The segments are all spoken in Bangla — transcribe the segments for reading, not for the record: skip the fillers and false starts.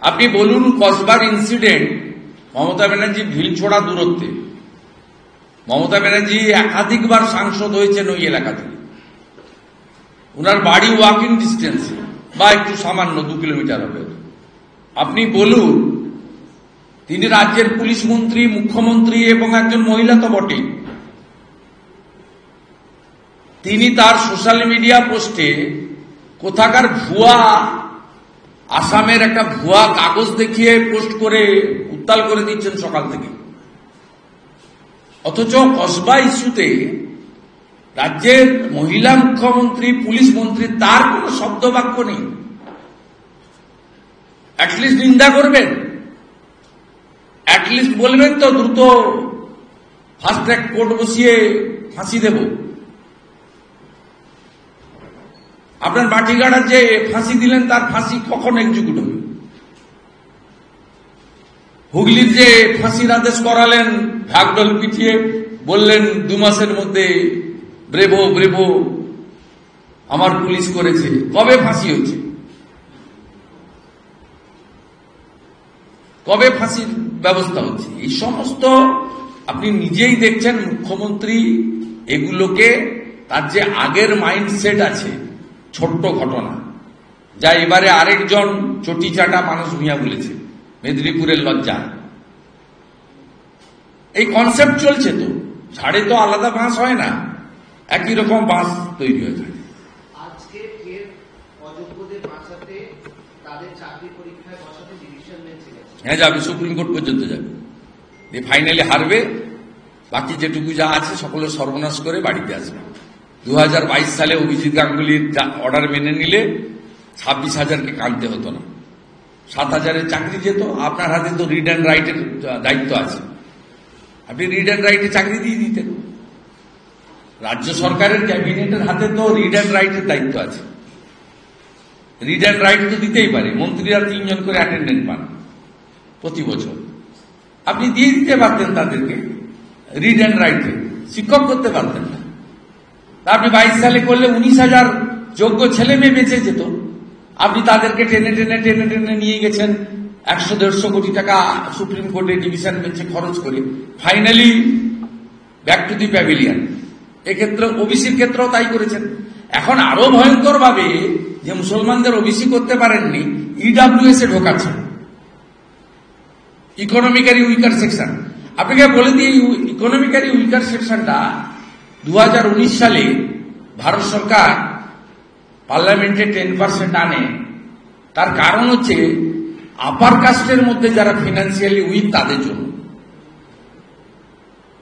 আপনি বলুন কসবার ইনসিডেন্ট মমতা ব্যানার্জি ভিলছোড়া দূরত্বে। মমতা ব্যানার্জি একাধিকবার সাংসদ হয়েছেন ওই এলাকা থেকে। ওনার বাড়ি ওয়াকিং ডিস্টেন্স বা একটু সামান্য 2 কিলোমিটার হবে। আপনি বলুন তিনি রাজ্যের পুলিশ মন্ত্রী, মুখ্যমন্ত্রী এবং একজন মহিলা তো বটেই। তিনি তার সোশ্যাল মিডিয়া পোস্টে কোথাকার ভুয়া আসামের একটা ভুয়া কাগজ দেখিয়ে পোস্ট করে উত্তাল করে দিচ্ছেন সকাল থেকে। অথচ কসবা ইস্যুতে রাজ্যের মহিলা মুখ্যমন্ত্রী, পুলিশ মন্ত্রী, তার কোন শব্দ বাক্য নেই। অ্যাটলিস্ট নিন্দা করবেন, অ্যাটলিস্ট বলবেন তো দ্রুত ফাস্ট ট্র্যাক কোর্ট বসিয়ে ফাঁসি দেব। আপনার বাটিগাড়ার যে ফাঁসি দিলেন তার ফাঁসি কখন এক্সিকিউট হবে? হুগলির যে ফাঁসির আদেশ করালেন ঢাকঢোল পিটিয়ে বললেন 2 মাসের মধ্যে ব্রেভো ব্রেভো আমার পুলিশ করেছে, কবে ফাঁসি হচ্ছে? কবে ফাঁসির ব্যবস্থা হচ্ছে? এই সমস্ত আপনি নিজেই দেখছেন মুখ্যমন্ত্রী এগুলোকে তার যে আগের মাইন্ডসেট আছে, ছোট্ট ঘটনা যা এবারে আরেকজন চটিচাটা মানুষ ভূঁইয়া বলেছে মেদিনীপুরের লজ্জা, এই কনসেপ্ট চলছে। তো ছাড়ে তো আলাদা বাঁশ হয় না, একই রকম বাঁশ তৈরি হয়ে যায়। আজকে এর অযোগ্যদের বাঁচাতে তাদের চাকরি পরীক্ষায় বসাতে ডিভিশন বেঞ্চে গেছে। হ্যাঁ, যাবে, সুপ্রিম কোর্ট পর্যন্ত যাবে। ফাইনালি হারবে, বাকি যেটুকু যা আছে সকলে সর্বনাশ করে বাড়িতে আসবে। 2022 সালে অভিজিৎ গাঙ্গুলির অর্ডার মেনে নিলে 26,000কে কাঁদতে হতো না, 7,000-এর চাকরি যেত। আপনার হাতে তো রিড অ্যান্ড রাইটের দায়িত্ব আছে, আপনি রিড অ্যান্ড রাইটে চাকরি দিয়ে দিতেন। রাজ্য সরকারের ক্যাবিনেটের হাতে তো রিড অ্যান্ড রাইটের দায়িত্ব আছে, রিড অ্যান্ড রাইট তো দিতেই পারে। মন্ত্রীরা 3 জন করে অ্যাটেন্ডেন্ট পান প্রতি বছর, আপনি দিয়ে দিতে পারতেন তাদেরকে রিড অ্যান্ড রাইটে, শিক্ষক করতে পারতেন না। আপনি 22 সালে করলে 19,000 যোগ্য ছেলে মেয়ে বেঁচে যেত। আপনি তাদেরকে টেনে টেনে টেনে টেনে নিয়ে গেছেন 100-150 কোটি টাকা সুপ্রিম কোর্টে ডিভিশন বেঞ্চে খরচ করে। Finally back to the pavilion. এক্ষেত্রে ওবিসির ক্ষেত্রেও তাই করেছেন। এখন আরো ভয়ঙ্কর ভাবে যে মুসলমানদের ওবিসি করতে পারেননি, ইডব্লিউএস এ ঢোকাচ্ছেন, ইকোনমিক্যালি উইকার সেকশন। আপনাকে বলে দিই, ইকোনমিক্যালি উইকার সেকশনটা 2019 সালে ভারত সরকার পার্লামেন্টে 10% আনে। তার কারণ হচ্ছে আপার কাস্টের মধ্যে যারা ফিনান্সিয়ালি উইক তাদের জন্য।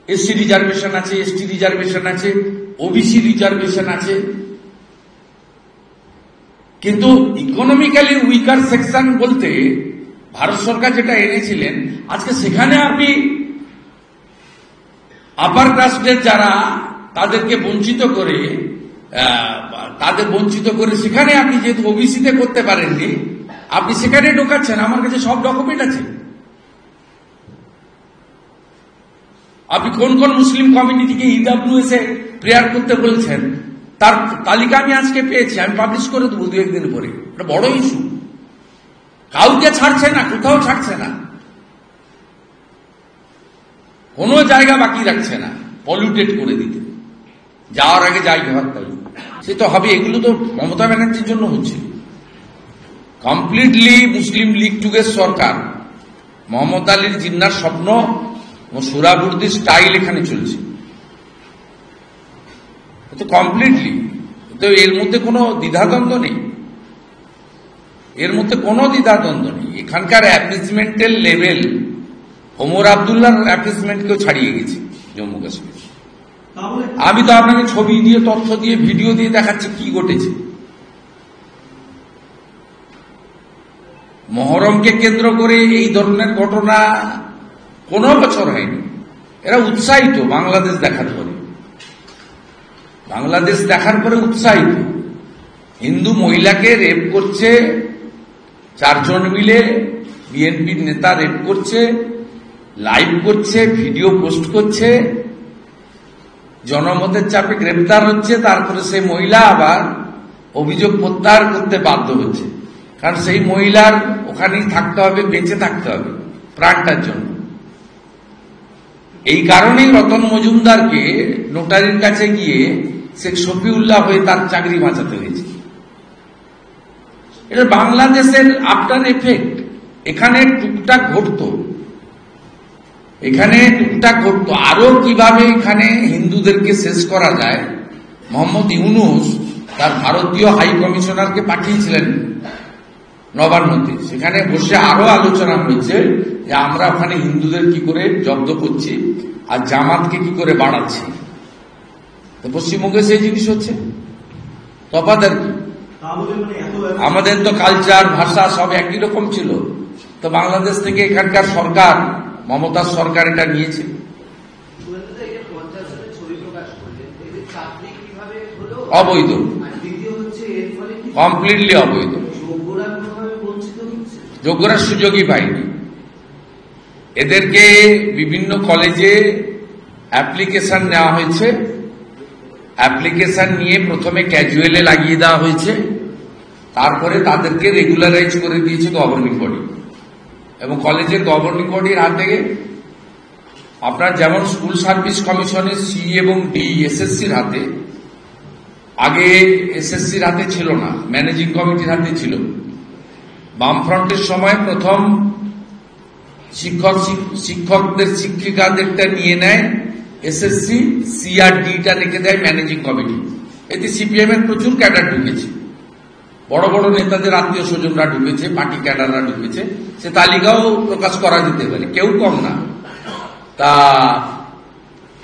এসসি রিজার্ভেশন আছে, এসটি রিজার্ভেশন আছে, ওবিসি রিজার্ভেশন আছে, কিন্তু ইকোনমিক্যালি উইকার সেকশন বলতে ভারত সরকার যেটা এনেছিলেন, আজকে সেখানে আপনি আপার কাস্টের যারা তাদেরকে বঞ্চিত করে সেখানে আপনি যেহেতু ওবিসিতে করতে পারেননি, আপনি সেখানে ঢোকাচ্ছেন। আমার কাছে সব ডকুমেন্ট আছে। আপনি কোন কোন মুসলিম কমিউনিটিকে ইডব্লিউএস এ প্রেয়ার করতে বলছেন তার তালিকা আমি আজকে পেয়েছি, আমি পাবলিশ করে দেবো 2-1 দিন পরে। এটা বড় ইস্যু, কাউকে ছাড়ছে না, কোথাও ছাড়ছে না, কোনো জায়গা বাকি রাখছে না পলিউটেড করে দিতে। যাওয়ার আগে যাই ঘর তাই সে তো হবে। এগুলো তো মমতা ব্যানার্জির জন্য হচ্ছে। কমপ্লিটলি মুসলিম লীগ টুগের সরকার, মোহাম্মদ আলীর জিন্নার স্বপ্ন ও সুরাবুর্দির স্টাইল এখানে চলছে। তো কমপ্লিটলি, তো এর মধ্যে কোনো দ্বিধাদ্বন্দ্ব নেই, এর মধ্যে কোনো দ্বিধাদ্বন্দ্ব নেই। এখানকার অ্যাপিজমেন্টের লেভেল ওমর আবদুল্লাহর অ্যাপিজমেন্টকেও ছাড়িয়ে গেছে জম্মু কাশ্মীর। আমি তো আপনাকে ছবি দিয়ে, তথ্য দিয়ে, ভিডিও দিয়ে দেখাচ্ছি কি ঘটেছে। মহরমকে কেন্দ্র করে এই ধরনের ঘটনা কোনো বছর হয়নি। এরা উৎসাহিত বাংলাদেশ দেখার পরে, বাংলাদেশ দেখার পরে উৎসাহিত। হিন্দু মহিলাকে রেপ করছে, 4 জন মিলে বিএনপির নেতা রেপ করছে, লাইভ করছে, ভিডিও পোস্ট করছে, জনমতের চাপে গ্রেপ্তার হচ্ছে, তারপরে সেই মহিলা আবার অভিযোগ প্রত্যাহার করতে বাধ্য হচ্ছে। কারণ সেই মহিলার ওখানেই থাকতে হবে, বেঁচে থাকতে হবে প্রাণটার জন্য। এই কারণেই রতন মজুমদারকে নোটারির কাছে গিয়ে শেখ শফিউল্লাহ হয়ে তার চাকরি বাঁচাতে হয়েছে। এটা বাংলাদেশের আফটার এফেক্ট। এখানে টুকটাক ঘটতো, আরো কিভাবে এখানে হিন্দুদেরকে শেষ করা যায়। মোহাম্মদ ইউনূস তার ভারতীয় হাই কমিশনারকে পাঠিয়েছিলেন নবান্নতে, সেখানে বসে আরো আলোচনা হয়েছে যে আমরা ওখানে হিন্দুদের কি করে জব্দ করছি আর জামাতকে কি করে বাড়াচ্ছি। তো পশ্চিমবঙ্গে সেই জিনিস হচ্ছে। তফাৎ আর কি, আমাদের তো কালচার ভাষা সব একই রকম ছিল, তো বাংলাদেশ থেকে এখানকার সরকার, মমতার সরকার এটা নিয়েছে। অবৈধ, কমপ্লিটলি অবৈধ। যোগ্যরা সুযোগই পায়নি। এদেরকে বিভিন্ন কলেজে অ্যাপ্লিকেশন নেওয়া হয়েছে, অ্যাপ্লিকেশন নিয়ে প্রথমে ক্যাজুয়ালে লাগিয়ে দেওয়া হয়েছে, তারপরে তাদেরকে রেগুলারাইজ করে দিয়েছে গভর্নিং বডি, এবং কলেজের গভর্নিং বডির হাতে আপনার যেমন স্কুল সার্ভিস কমিশনের সি এবং ডি এসএসসির হাতে, আগে এসএসসির হাতে ছিল না, ম্যানেজিং কমিটির হাতে ছিল। বামফ্রন্টের সময় প্রথম শিক্ষকদের শিক্ষিকাদেরটা নিয়ে নেয় এসএসসি, সি আর ডিটা রেখে দেয় ম্যানেজিং কমিটি। এতে সিপিএম এর প্রচুর ক্যাডার ঢুকেছে, বড় বড় নেতাদের আত্মীয় স্বজনরা ঢুকেছে, পার্টি ক্যাডাররা ঢুকেছে, সে তালিকাও প্রকাশ করা যেতে পারে, কেউ কম না।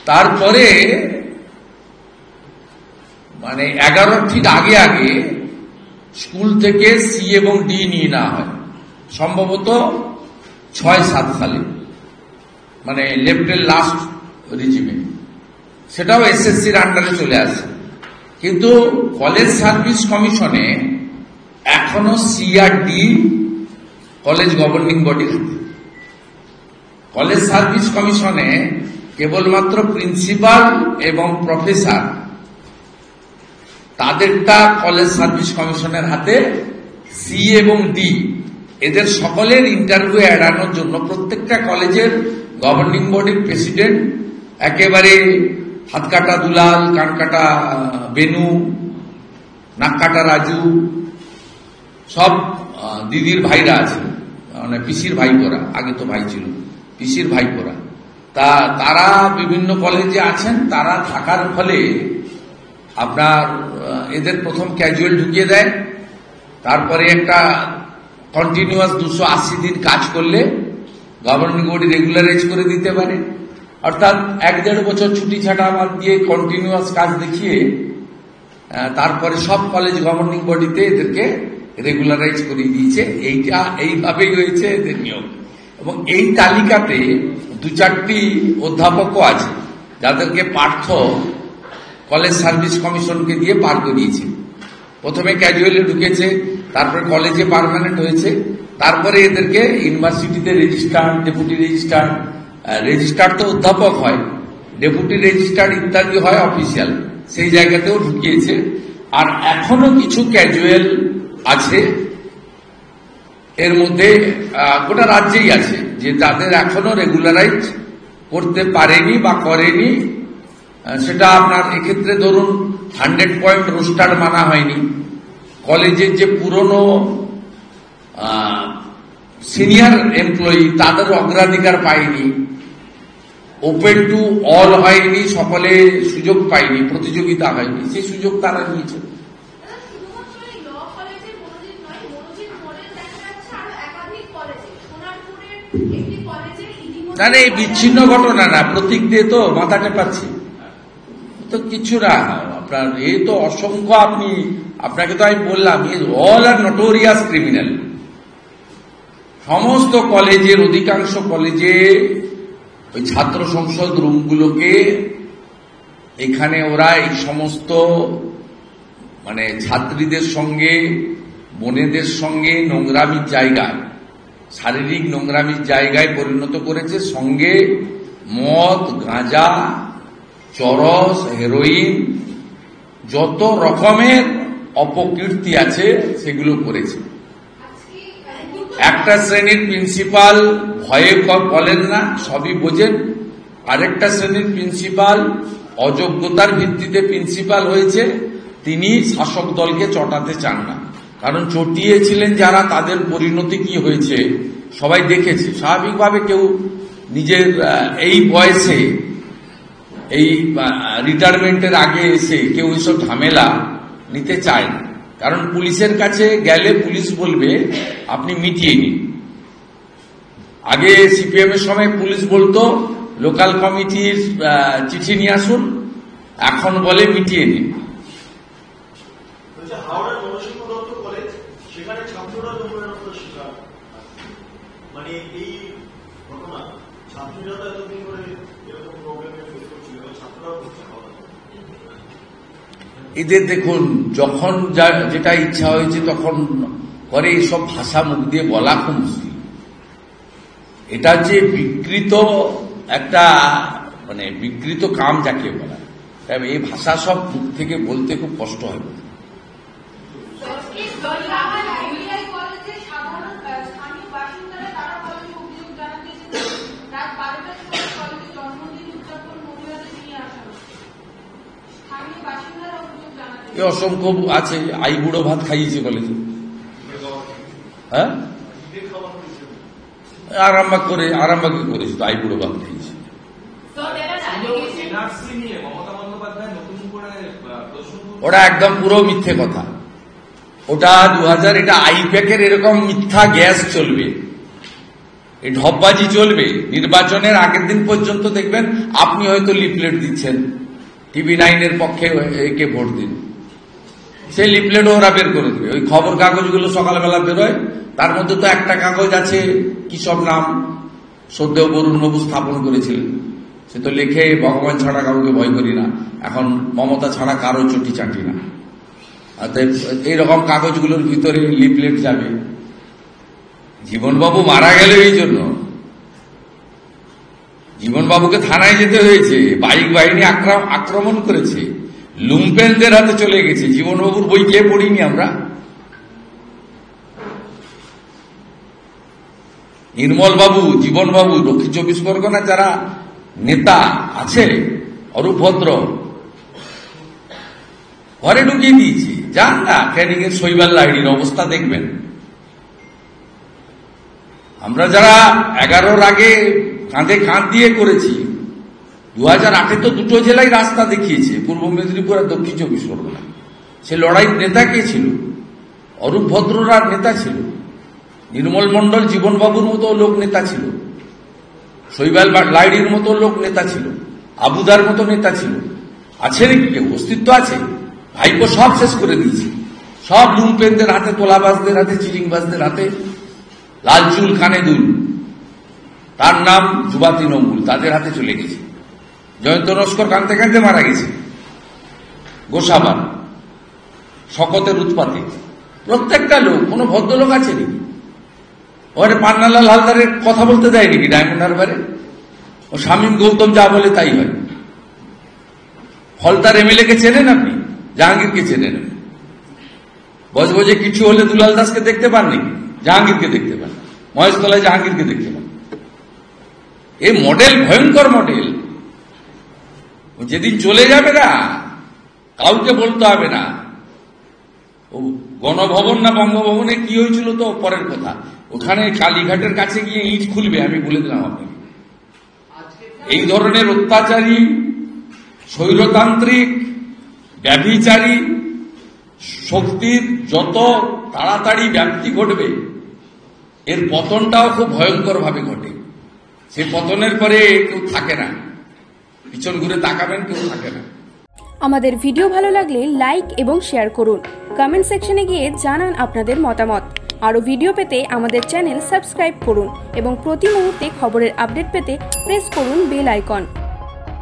তারপরে মানে 11 ঠিক আগে স্কুল থেকে সি এবং ডি নিয়ে নেওয়া হয়, সম্ভবত 6-7 সালে, মানে লেফটের লাস্ট রিজিমে, সেটাও এসএসসির আন্ডারে চলে আসে। কিন্তু কলেজ সার্ভিস কমিশনে এখনো সি আর ডি কলেজ গভর্নিং বডির হাতে। কলেজ সার্ভিস কমিশনে কেবলমাত্র প্রিন্সিপাল এবং প্রফেসর, তাদেরটা কলেজ সার্ভিস কমিশনের হাতে। সি এবং ডি এদের সকলের ইন্টারভিউ এড়ানোর জন্য প্রত্যেকটা কলেজের গভর্নিং বডির প্রেসিডেন্ট একেবারে হাত কাটা দুলাল, কান কাটা বেনু, নাক কাটা রাজু, সব দিদির ভাইরা আছে, মানে পিসির ভাইপোরা, আগে তো ভাই ছিল, পিসির ভাইপোরা, তারা বিভিন্ন কলেজে আছেন। তারা থাকার ফলে আপনার এদের প্রথম ক্যাজুয়াল ঢুকিয়ে দেয়, তারপরে একটা কন্টিনিউয়াস 280 দিন কাজ করলে গভর্নিং বডি রেগুলারাইজ করে দিতে পারে। অর্থাৎ 1-1.5 বছর ছুটি ছাটা বাদ দিয়ে কন্টিনিউয়াস কাজ দেখিয়ে তারপরে সব কলেজ গভর্নিং বডিতে এদেরকে রেগুলারাইজ করে দিয়েছে। এইভাবেই হয়েছে এদের নিয়ম। এবং এই তালিকাতে 2-4টি অধ্যাপকও আছে যাদেরকে পার্থ কলেজ সার্ভিস কমিশনকে দিয়ে পার করিয়েছে। প্রথমে ক্যাজুয়ালে ঢুকেছে, তারপরে কলেজে পার্মানেন্ট হয়েছে, তারপরে এদেরকে ইউনিভার্সিটিতে রেজিস্ট্রার, ডেপুটি রেজিস্ট্রার, রেজিস্ট্রার তো অধ্যাপক হয়, ডেপুটি রেজিস্ট্রার ইত্যাদি হয় অফিসিয়াল, সেই জায়গাতেও ঢুকিয়েছে। আর এখনো কিছু ক্যাজুয়াল আছে, এর মধ্যে গোটা রাজ্যেই আছে, যে তাদের এখনো রেগুলারাইজ করতে পারেনি বা করেনি। সেটা আপনার এক্ষেত্রে ধরুন 100 পয়েন্ট রোস্টার মানা হয়নি, কলেজের যে পুরনো সিনিয়র এমপ্লয়ি তাদের অগ্রাধিকার পায়নি, ওপেন টু অল হয়নি, সকলে সুযোগ পায়নি, প্রতিযোগিতা হয়নি, সেই সুযোগ তারা নিয়েছে। না না, এই বিচ্ছিন্ন ঘটনা না, প্রতীক দিয়ে তো মাথাটা পাচ্ছি তো কিছু না আপনার, এই তো অসংখ্য, আপনাকে তো আমি বললাম, অল আর নোটোরিয়াস ক্রিমিনাল। সমস্ত কলেজের, অধিকাংশ কলেজে ওই ছাত্র সংসদ রুমগুলোকে এখানে ওরা এই সমস্ত মানে ছাত্রীদের সঙ্গে, বোনেদের সঙ্গে নোংরামির জায়গায়, শারীরিক নোংরামির জায়গায় পরিণত করেছে। সঙ্গে মদ, গাঁজা, চরস, হেরোইন, যত রকমের অপকীর্তি আছে সেগুলো করেছে। একটা শ্রেণীর প্রিন্সিপাল ভয়ে বলেন না, সবই বোঝেন। আরেকটা শ্রেণীর প্রিন্সিপাল অযোগ্যতার ভিত্তিতে প্রিন্সিপাল হয়েছে, তিনি শাসক দলকে চটাতে চান না। কারণ চটিয়েছিলেন যারা, তাদের পরিণতি কি হয়েছে সবাই দেখেছে। স্বাভাবিকভাবে কেউ নিজের এই বয়সে, এই রিটায়ারমেন্টের আগে এসে কেউ এসব ঝামেলা নিতে চায় না। কারণ পুলিশের কাছে গেলে পুলিশ বলবে আপনি মিটিয়ে নিন। আগে সিপিএম এর সময় পুলিশ বলতো লোকাল কমিটির চিঠি নিয়ে আসুন, এখন বলে মিটিয়ে নিন। এদের দেখুন, যখন যেটা ইচ্ছা হয়েছে তখন করে, এইসব ভাষা মুখ দিয়ে বলা খুব মুশকিল। এটা যে বিকৃত একটা বিকৃত কাম যাকে বলা, এই ভাষা সব মুখ থেকে বলতে খুব কষ্ট হয়। অসংখ্য আছে, আই বুড়ো ভাত খাইয়েছে কলেজে, হ্যাঁ আরামবাগে করেছে তো, আই বুড়ো ভাত খাইয়েছে। ওটা একদম পুরো মিথ্যে কথা। ওটা 2000, এটা আইপ্যাকের এরকম মিথ্যা গ্যাস চলবে, এই ঢপবাজি চলবে। নির্বাচনের আগের দিন পর্যন্ত দেখবেন আপনি হয়তো লিফলেট দিচ্ছেন, TV9 এর পক্ষে একে ভোট দিন, সেই লিফলেট ওরা বের করে দেবে। ওই খবর কাগজগুলো সকালবেলা বেরোয়, তার মধ্যে তো একটা কাগজ আছে, কি সব নাম শ্রদ্ধেয় বরুণবাবু স্থাপন করেছিলেন, সে তো লেখে ভগবান ছাড়া কাউকে ভয় করি না, এখন মমতা ছাড়া কারো চটি চাটি না। এইরকম কাগজগুলোর ভিতরে লিফলেট যাবে। জীবনবাবু মারা গেল এই জন্য, জীবনবাবুকে থানায় যেতে হয়েছে, বাইক বাহিনী আক্রমণ করেছে, লুম্পেনদের হাতে চলে গেছে। জীবনবাবুর বই কে পড়িনি আমরা? নির্মল বাবু, জীবনবাবু, দক্ষিণ 24 পরগনা যারা নেতা আছে, অরূপ ভদ্র, ঘরে ঢুকিয়ে দিয়েছি। যান না ট্রেনিং এর শৈবাল লাহিড়ির অবস্থা দেখবেন। আমরা যারা 11-র আগে কাঁধে কাঁধ দিয়ে করেছি, 2008-এ তো দুটো জেলায় রাস্তা দেখিয়েছে, পূর্ব মেদিনীপুর আর দক্ষিণ 24 পরগনা। সে লড়াইয়ের নেতা কে ছিল? অরূপ ভদ্ররা নেতা ছিল, নির্মল মণ্ডল জীবনবাবুর মতো লোক নেতা ছিল, শৈবাল লাহিড়ির মতো লোক নেতা ছিল, আবুদার মতো নেতা ছিল। আছে নাকি কেউ? অস্তিত্ব আছে? ভাইপো সব শেষ করে দিয়েছে, সব লুম্পেনদের হাতে, তোলাবাজদের হাতে, চিরিংবাজদের হাতে। লাল চুল কানে দুল, তার নাম যুবা তৃণমূল, তাদের হাতে চলে গেছে। জয়ন্ত নস্কর কাঁদতে কাঁদতে মারা গেছে গোসাবার, শকতের উৎপাতে। প্রত্যেকটা লোক, কোন ভদ্রলোক আছে নাকি? ওখানে পান্নালাল হালদারের কথা বলতে দেয় নাকি ডায়মন্ড হারবারে? ও শামীম গৌতম যা বলে তাই হয়। ফলতার MLA কে চেনেন আপনি? জাহাঙ্গীরকে চেনেন? বজবজে কিছু হলে দুলাল দাসকে দেখতে পান নাকি? জাহাঙ্গীরকে দেখতে পান। মহেশতলায় জাহাঙ্গীরকে দেখতে পান। এই মডেল ভয়ঙ্কর মডেল। যেদিন চলে যাবে না, কাউকে বলতে হবে না। ও গণভবন না বঙ্গভবনে কি হয়েছিল তো পরের কথা, ওখানে কালীঘাটের কাছে গিয়ে ইট খুলবে, আমি বলে দিলাম আপনাকে। এই ধরনের অত্যাচারী, স্বৈরতান্ত্রিক, ব্যভিচারী শক্তির যত তাড়াতাড়ি ব্যাপ্তি ঘটবে, এর পতনটাও খুব ভয়ঙ্কর ভাবে ঘটে। সে পতনের পরে কেউ থাকে না, পিছন ঘুরে তাকাবেন, কেউ থাকে না। আমাদের ভিডিও ভালো লাগলে লাইক এবং শেয়ার করুন। কমেন্ট সেকশনে গিয়ে জানান আপনাদের মতামত। আরও ভিডিও পেতে আমাদের চ্যানেল সাবস্ক্রাইব করুন এবং প্রতি মুহূর্তে খবরের আপডেট পেতে প্রেস করুন বেল আইকন।